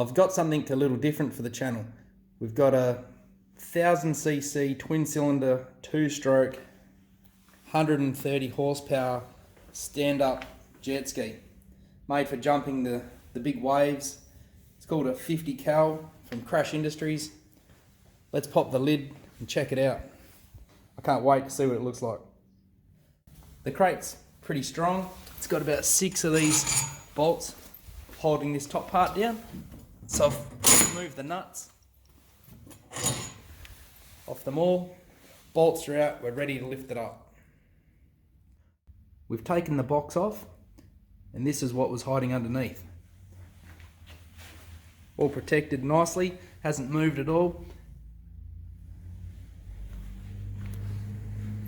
I've got something a little different for the channel. We've got a 1000cc twin cylinder, 2-stroke, 130 horsepower stand-up jet ski, made for jumping the big waves. It's called a 50 cal from Krash Industries. Let's pop the lid and check it out. I can't wait to see what it looks like. The crate's pretty strong. It's got about 6 of these bolts holding this top part down. So I've removed the nuts off them all. Bolts are out, we're ready to lift it up. We've taken the box off, and this is what was hiding underneath. All protected nicely, hasn't moved at all.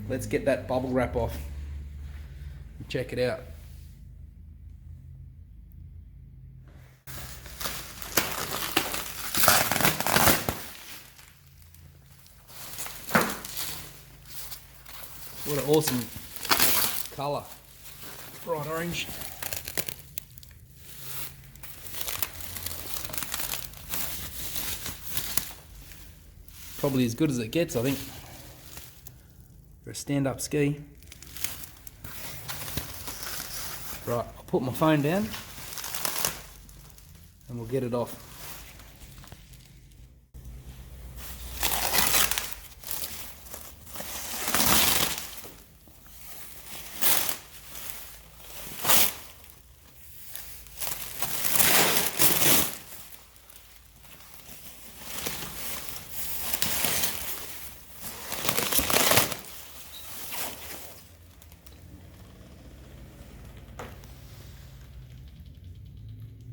Let's get that bubble wrap off and check it out. What an awesome colour, bright orange. Probably as good as it gets, I think, for a stand-up ski. Right, I'll put my phone down and we'll get it off.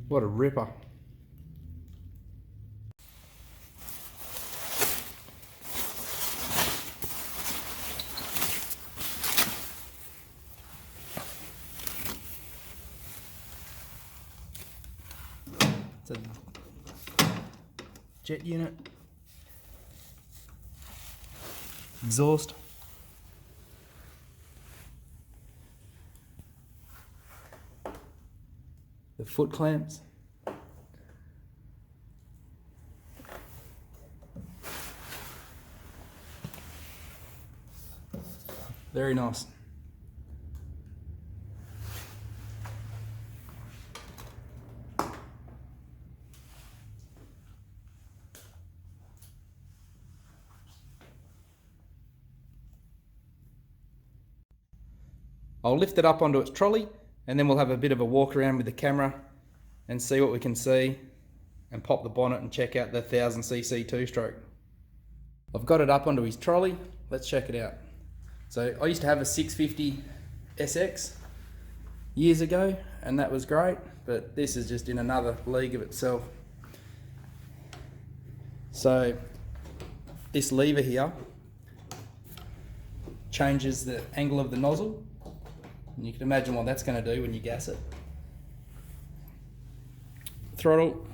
What a ripper. It's a jet unit. Exhaust. The foot clamps. Very nice. I'll lift it up onto its trolley, and then we'll have a bit of a walk around with the camera and see what we can see, and pop the bonnet and check out the 1000cc 2-stroke. I've got it up onto his trolley. Let's check it out. So I used to have a 650 SX years ago, and that was great, but this is just in another league of itself. So this lever here changes the angle of the nozzle, and you can imagine what that's going to do when you gas it. Throttle.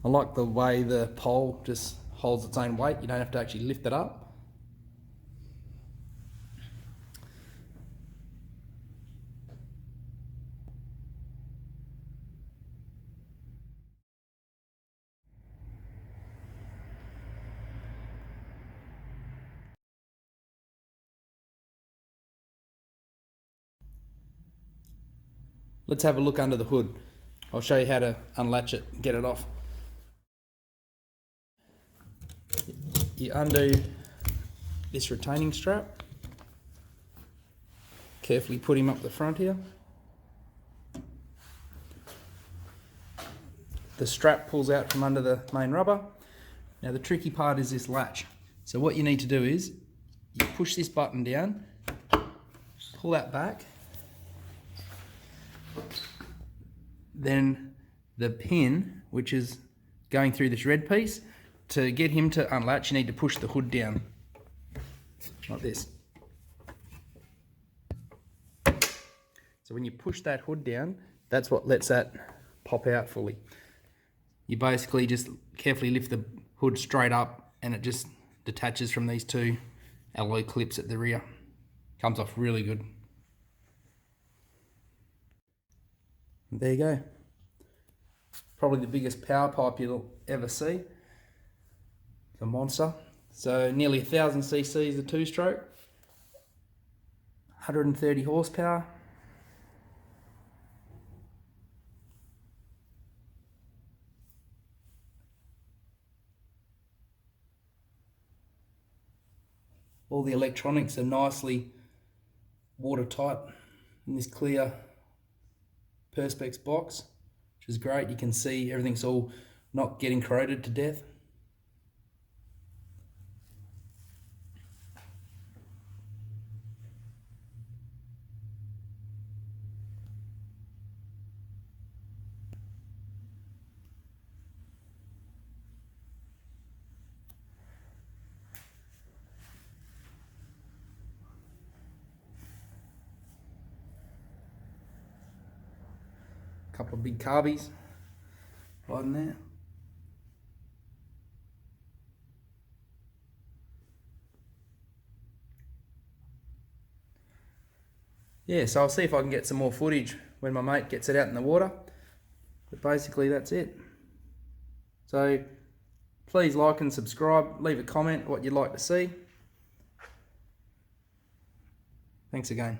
I like the way the pole just holds its own weight. You don't have to actually lift it up. let's have a look under the hood. I'll show you how to unlatch it and get it off. You undo this retaining strap. Carefully put him up the front here. The strap pulls out from under the main rubber. Now the tricky part is this latch. So what you need to do is you push this button down, pull that back, then the pin, which is going through this red piece, to get him to unlatch, you need to push the hood down, like this. So when you push that hood down, that's what lets that pop out fully. You basically just carefully lift the hood straight up and it just detaches from these two alloy clips at the rear. Comes off really good. There you go. Probably the biggest power pipe you'll ever see. It's a monster. So nearly 1000 cc's a two-stroke, 130 horsepower. All the electronics are nicely watertight in this clear Perspex box, which is great. You can see everything's all not getting corroded to death. Couple of big carbies right in there. Yeah, so I'll see if I can get some more footage when my mate gets it out in the water. But basically that's it. So please like and subscribe, leave a comment what you'd like to see. Thanks again.